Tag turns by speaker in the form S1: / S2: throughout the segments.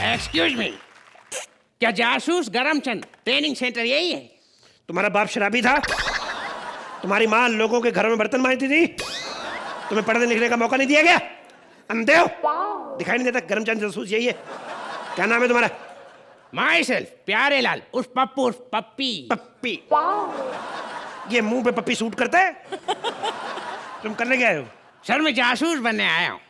S1: Excuse me, क्या जासूस Garamchand training centre यही है?
S2: तुम्हारा बाप शराबी था? तुम्हारी माँ लोगों के घरों में बर्तन मांजती थी? तुम्हें पढ़ने लिखने का मौका नहीं दिया गया? अंधे हो? दिखाई नहीं देता? गरमचंद जासूस यही है। क्या नाम है तुम्हारा?
S1: माई सेल्फ प्यारे लाल उर्फ पप्पू उर्फ पप्पी।
S2: पप्पी। ये मुंह पे पप्पी सूट करता है? तुम करने क्या आए हो?
S1: सर मैं जासूस बनने आया हूँ।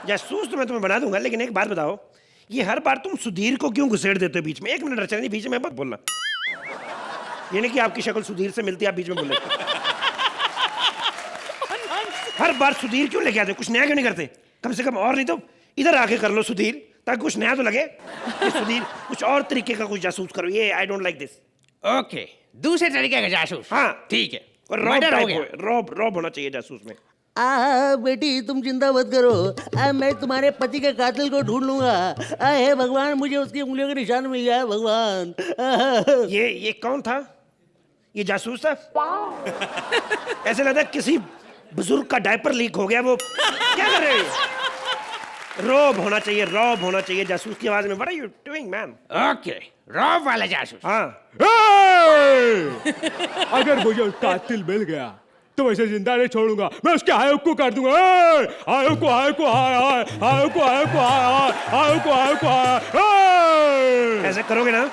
S2: जासूस तो मैं तुम्हें बना दूंगा, लेकिन एक बात बताओ, ये हर बार तुम सुधीर को क्यों घुसेड़ देते हो बीच में? एक मिनट रचना जी, बीच में मत बोलना। ये नहीं कि आपकी शक्ल सुधीर से मिलती है, आप बीच में बोले। हर बार सुधीर क्यों लेके आते हो? कुछ नया क्यों नहीं करते? कम से कम और नहीं तो इधर आके कर लो सुधीर, ताकि कुछ नया तो लगे। सुधीर कुछ और तरीके का कुछ जासूस करो। ये I don't like this.
S1: Okay, दूसरे तरीके का जासूस।
S2: हाँ
S1: ठीक है।
S2: रॉब रॉब होना चाहिए जासूस में।
S3: बेटी तुम चिंता मत करो, मैं तुम्हारे पति के कातिल को ढूंढ लूंगा। हे भगवान, मुझे उसकी उंगलियों के निशान मिल जाए भगवान।
S2: ये कौन था? ये जासूस था? ऐसे लगता है किसी बुजुर्ग का डायपर लीक हो गया। वो क्या कर रहे हैं? रॉब होना चाहिए, रॉब होना चाहिए जासूस की आवाज में। What are you doing man?
S1: Okay, Rob वाला जासूस।
S2: हाँ।
S4: अगर मुझे कातिल मिल गया तो मैं इसे जिंदा नहीं छोड़ूंगा, मैं उसके आयोग को काट दूंगा। आयोग को
S2: ऐसे करोगे ना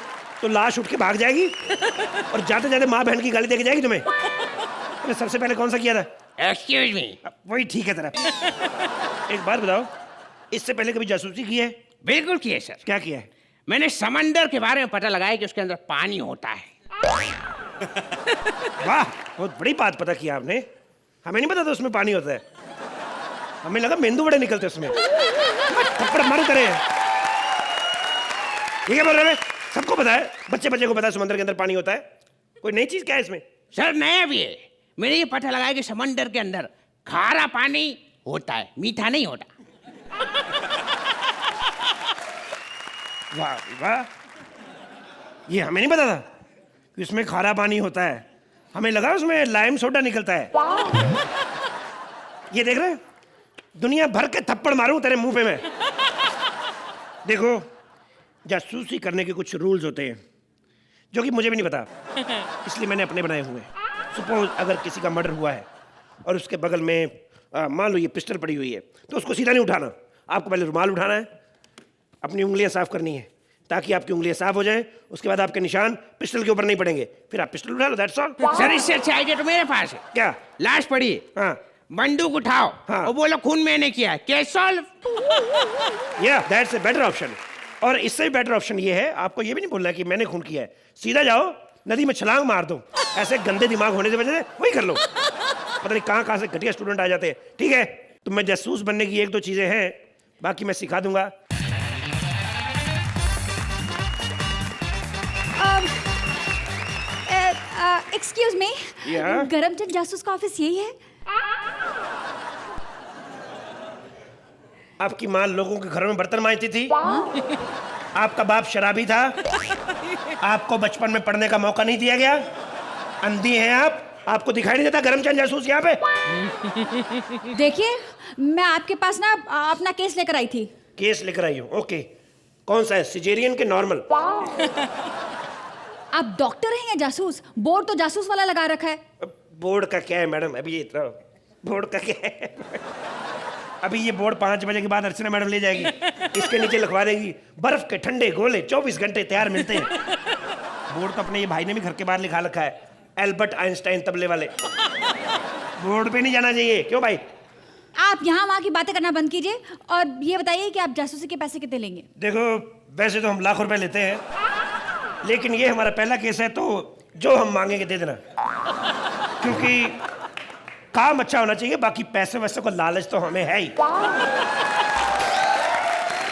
S2: तो लाश उठ के भाग जाएगी और जाते जाते माँ बहन की गाली देके जाएगी तुम्हें। तुमने सबसे पहले कौन सा किया था?
S1: Excuse me.
S2: वही ठीक है तेरा। एक बात बताओ, इससे पहले कभी जासूसी की है?
S1: बिल्कुल किए सर।
S2: क्या किया है?
S1: मैंने समंदर के बारे में पता लगाया कि उसके अंदर पानी होता है।
S2: वाह, बहुत बड़ी बात पता किया आपने। हमें नहीं पता था उसमें पानी होता है। हमें लगा मेंदू बड़े निकलते उसमें। थप्पड़ मारू करे। ये क्या बोल रहे हैं? सबको पता है, बच्चे बच्चे को पता है समंदर के अंदर पानी होता है। कोई नई चीज क्या है इसमें?
S1: सर नया भी है। मैंने ये पता लगाया कि समंदर के अंदर खारा पानी होता है, मीठा नहीं होता।
S2: वाह वाह, ये हमें नहीं पता था कि उसमें खारा पानी होता है। हमें लगा उसमें लाइम सोडा निकलता है। ये देख रहे हैं, दुनिया भर के थप्पड़ मारूं तेरे मुंह पे मैं। देखो, जासूसी करने के कुछ रूल्स होते हैं जो कि मुझे भी नहीं पता, इसलिए मैंने अपने बनाए हुए हैं। सपोज अगर किसी का मर्डर हुआ है और उसके बगल में मान लो ये पिस्टल पड़ी हुई है, तो उसको सीधा नहीं उठाना। आपको पहले रुमाल उठाना है, अपनी उंगलियां साफ करनी है ताकि आपकी उंगलियां साफ हो जाएं। उसके बाद आपके निशान पिस्टल के ऊपर नहीं पड़ेंगे, फिर आप पिस्टल उठा लो। That's all.
S1: सर इससे अच्छा आइडिया तो मेरे पास है।
S2: क्या?
S1: लाश पड़ी है,
S2: हाँ
S1: बंदूक उठाओ
S2: हाँ।
S1: और बोलो खून मैंने किया है। Case solve.
S2: या दैट्स ए बेटर ऑप्शन। और इससे भी बेटर ऑप्शन ये है, आपको ये भी नहीं बोलना है कि मैंने खून किया है। सीधा जाओ नदी में छलांग मार दो। ऐसे गंदे दिमाग होने की वजह से वही कर लो। पता नहीं कहाँ से घटिया स्टूडेंट आ जाते हैं। ठीक है, तो मैं जासूस बनने की एक दो चीजें हैं, बाकी मैं सिखा दूंगा।
S5: Excuse me,
S2: Yeah?
S5: गरमचंद जासूस का ऑफिस यही है?
S2: आपकी माँ लोगों के घरों में बर्तन मांजती थी? आपका बाप शराबी था? आपको बचपन में पढ़ने का मौका नहीं दिया गया? अंधी हैं आप? आपको दिखाई नहीं देता गरमचंद जासूस यहाँ पे?
S5: देखिए, मैं आपके पास ना अपना केस लेकर आई थी।
S2: केस लेकर आई हो? ओके, कौन सा है, सिजेरियन के नॉर्मल?
S5: आप डॉक्टर हैं या जासूस? बोर्ड तो जासूस वाला लगा रखा है।
S2: बोर्ड का क्या है मैडम? अभी ये इतना बोर्ड का क्या है? अभी ये बोर्ड 5 बजे के बाद अर्चना मैडम ले जाएगी, इसके नीचे लिखवा देगी बर्फ के ठंडे गोले 24 घंटे तैयार मिलते हैं। बोर्ड तो अपने ये भाई ने भी घर के बाहर लिखा रखा है, एल्बर्ट आइंस्टाइन तबले वाले। बोर्ड पे नहीं जाना चाहिए। क्यों भाई?
S5: आप यहाँ वहाँ की बातें करना बंद कीजिए और ये बताइए कि आप जासूसी के पैसे कितने लेंगे?
S2: देखो, वैसे तो हम लाखों रुपए लेते हैं, लेकिन ये हमारा पहला केस है, तो जो हम मांगेंगे दे देना, क्योंकि काम अच्छा होना चाहिए। बाकी पैसे वैसे को लालच तो हमें है ही।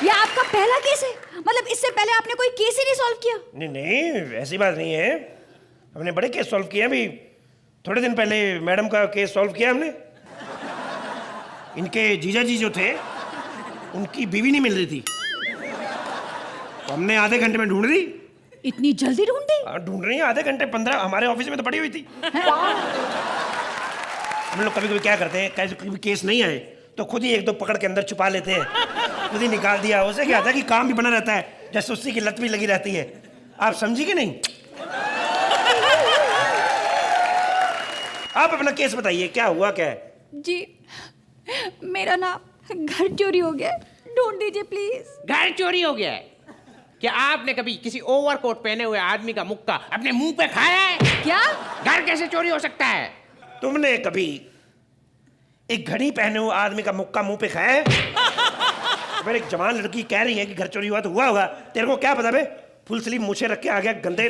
S5: ये आपका पहला केस है? मतलब इससे पहले आपने कोई केस ही नहीं सॉल्व किया?
S2: नहीं नहीं, ऐसी बात नहीं है, हमने बड़े केस सॉल्व किए। अभी थोड़े दिन पहले मैडम का केस सॉल्व किया हमने। इनके जीजा जी जो थे, उनकी बीवी नहीं मिल रही थी, तो हमने आधे घंटे में ढूंढ ली।
S5: इतनी जल्दी ढूंढ दी?
S2: ढूंढ रही है आधे घंटे, 15 हमारे ऑफिस में तो पड़ी हुई थी। हम लोग कभी कभी क्या करते हैं, कभी केस नहीं आए तो खुद ही एक दो पकड़ के अंदर छुपा लेते हैं खुद ही निकाल दिया। उसे क्या था कि काम भी बना रहता है, जासूसी की लत भी लगी रहती है। आप समझी कि नहीं? आप अपना केस बताइए, क्या हुआ क्या है?
S5: जी मेरा ना घर चोरी हो गया, ढूंढ दीजिए प्लीज।
S1: घर चोरी हो गया है? क्या आपने कभी किसी ओवरकोट पहने हुए आदमी का मुक्का अपने मुंह पे खाया है?
S5: क्या?
S1: घर कैसे चोरी हो सकता है?
S2: तुमने कभी एक घड़ी पहने हुए आदमी का मुक्का मुंह पे खाया है? अगर एक जवान लड़की कह रही है कि घर चोरी हुआ तो हुआ होगा, तेरे को क्या पता बे? फुल स्लीव मूछे रख के आ गया गंदे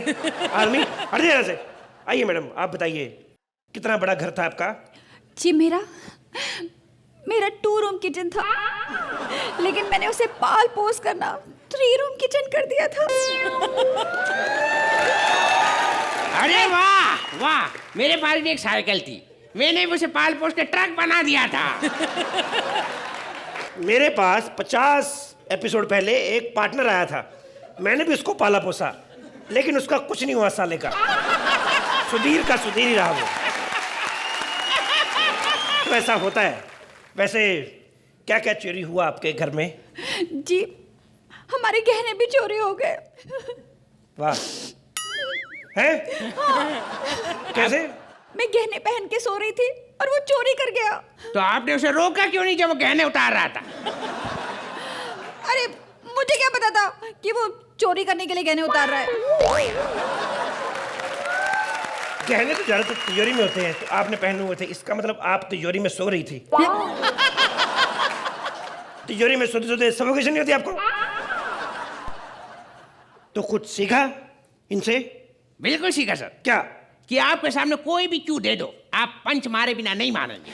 S2: आदमी। हट जाए यहाँ से। आइए मैडम, आप बताइए कितना बड़ा घर था आपका?
S5: जी मेरा 2 रूम किचन था, लेकिन मैंने उसे पाल पोस करना 3 रूम किचन कर दिया था।
S1: अरे वाह वाह, मेरे पास भी एक साइकिल थी, मैंने भी उसे पाल पोस के ट्रक बना दिया था।
S2: मेरे पास 50 एपिसोड पहले एक पार्टनर आया था, मैंने भी उसको पाला पोसा, लेकिन उसका कुछ नहीं हुआ साले का। सुधीर का सुधीर ही रहा वो। तो ऐसा होता है। वैसे क्या क्या चोरी हुआ आपके घर में?
S5: जी हमारे गहने भी चोरी हो गए।
S2: वाह। हैं? कैसे?
S5: मैं गहने पहन के सो रही थी और वो चोरी कर गया।
S1: तो आपने उसे रोका क्यों नहीं जब वो गहने उतार रहा था?
S5: अरे मुझे क्या पता था कि वो चोरी करने के लिए गहने उतार रहा है।
S2: गहने तो ज्यादातर तिजोरी में होते हैं, तो आपने पहने हुए थे, इसका मतलब आप तिजोरी में सो रही थी। तिजोरी में सोते सोते सफोकेशन नहीं होती आपको? तो कुछ सीखा इनसे?
S1: बिल्कुल सीखा सर।
S2: क्या?
S1: कि आपके सामने कोई भी क्यों दे दो, आप पंच मारे बिना नहीं मानेंगे।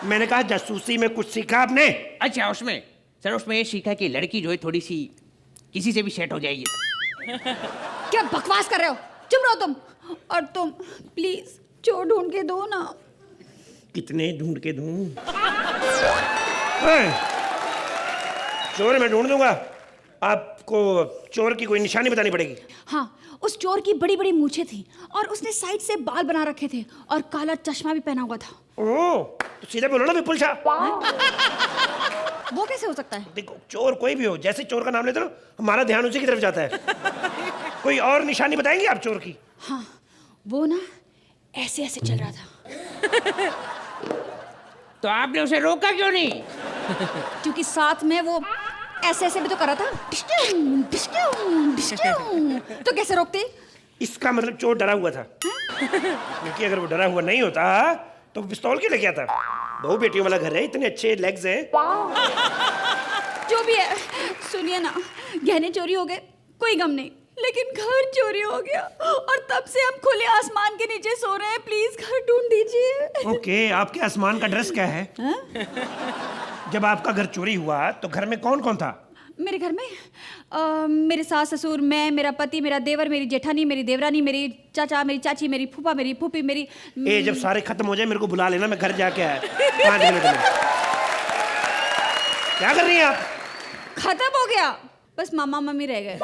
S2: मैंने कहा जासूसी में कुछ सीखा आपने?
S1: अच्छा उसमें सर, उसमें ये सीखा कि लड़की जो है थोड़ी सी किसी से भी सेट हो जाएगी।
S5: क्या बकवास कर रहे हो? चुप रहो तुम। और तुम प्लीज चोर ढूंढ के दो ना।
S2: कितने ढूंढ के दूं? चोर मैं ढूंढ दूंगा, आपको चोर की कोई निशानी बतानी पड़ेगी।
S5: हाँ, उस चोर की बड़ी बड़ी मूछें थी और उसने साइड से बाल बना रखे थे और काला चश्मा भी पहना हुआ था।
S2: ओह, तो सीधे बोलो ना विपुल शाह।
S5: वो कैसे हो सकता है?
S2: देखो, चोर कोई भी हो, जैसे चोर का नाम लेते हो हमारा ध्यान उसी की तरफ जाता है। कोई और निशानी बताएंगे आप चोर की?
S5: हाँ, वो ना ऐसे ऐसे चल रहा था।
S1: तो आपने उसे रोका क्यों नहीं?
S5: क्योंकि साथ में वो ऐसे ऐसे भी तो कर रहा था। डिस्क्यूं, डिस्क्यूं, डिस्क्यूं। तो कैसे रोकते?
S2: इसका मतलब चोर डरा हुआ था। क्योंकि अगर वो डरा हुआ नहीं होता तो पिस्तौल क्यों लेके आता? बहु बेटियों वाला घर है, इतने अच्छे लेग्स हैं।
S5: जो भी है, सुनिए ना, गहने चोरी हो गए, कोई गम नहीं, लेकिन घर चोरी हो गया और तब से हम खुले आसमान के नीचे सो रहे हैं। प्लीज घर ढूंढ दीजिए।
S2: ओके, आपके आसमान का ड्रेस क्या है? जब आपका घर चोरी हुआ तो घर में कौन कौन था?
S5: मेरे घर में मेरे सास ससुर, मैं, मेरा पति, मेरा देवर, मेरी जेठानी, मेरी देवरानी, मेरी चाचा, मेरी चाची, मेरी फूफा, मेरी फूफी, मेरी
S2: जब सारे खत्म हो जाए मेरे को बुला लेना, मैं घर जाके आया 5 मिनट में। क्या कर रही हैं आप?
S5: खत्म हो गया, बस मामा मम्मी रह गए।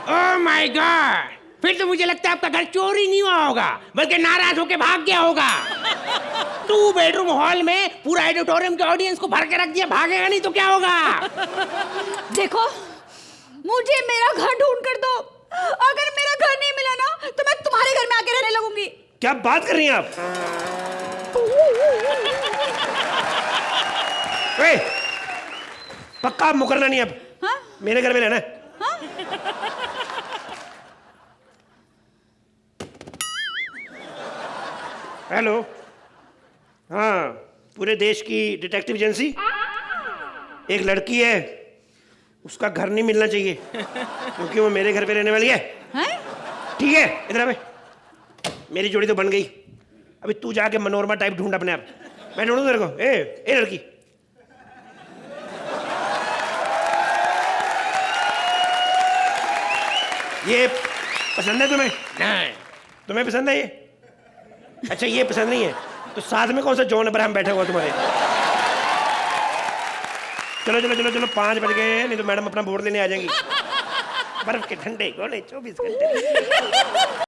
S1: ओह माय गॉड, फिर तो मुझे लगता है आपका घर चोरी नहीं हुआ होगा, बल्कि नाराज होके भाग गया होगा। 2 बेडरूम हॉल में पूरा ऑडिटोरियम के ऑडियंस को भर के रख दिया, भागेगा नहीं तो क्या होगा?
S5: देखो, मुझे मेरा घर ढूंढ कर दो। अगर मेरा घर नहीं मिला ना तो मैं तुम्हारे घर में आके रहने लगूंगी।
S2: क्या बात कर रही हैं आप? ए, पक्का आप मुकरना नहीं अब?
S5: हाँ?
S2: मेरे घर में रहना?
S5: हाँ?
S2: हेलो, हाँ, पूरे देश की डिटेक्टिव एजेंसी। एक लड़की है, उसका घर नहीं मिलना चाहिए क्योंकि वो मेरे घर पे रहने वाली है।
S5: हैं?
S2: ठीक है, इधर आ बे। मेरी जोड़ी तो बन गई, अभी तू जाके मनोरमा टाइप ढूंढ अपने आप। मैं ढूंढूं तेरे को? ए लड़की, ये पसंद है तुम्हें?
S1: नहीं।
S2: तुम्हें पसंद है ये? अच्छा, ये पसंद नहीं है तो साथ में कौन सा जॉन अब्राहम बैठा हुआ तुम्हारे? चलो चलो चलो चलो, 5 बज गए हैं, नहीं तो मैडम अपना बोर्ड लेने आ जाएंगी। बर्फ के ठंडे गोले 24 घंटे।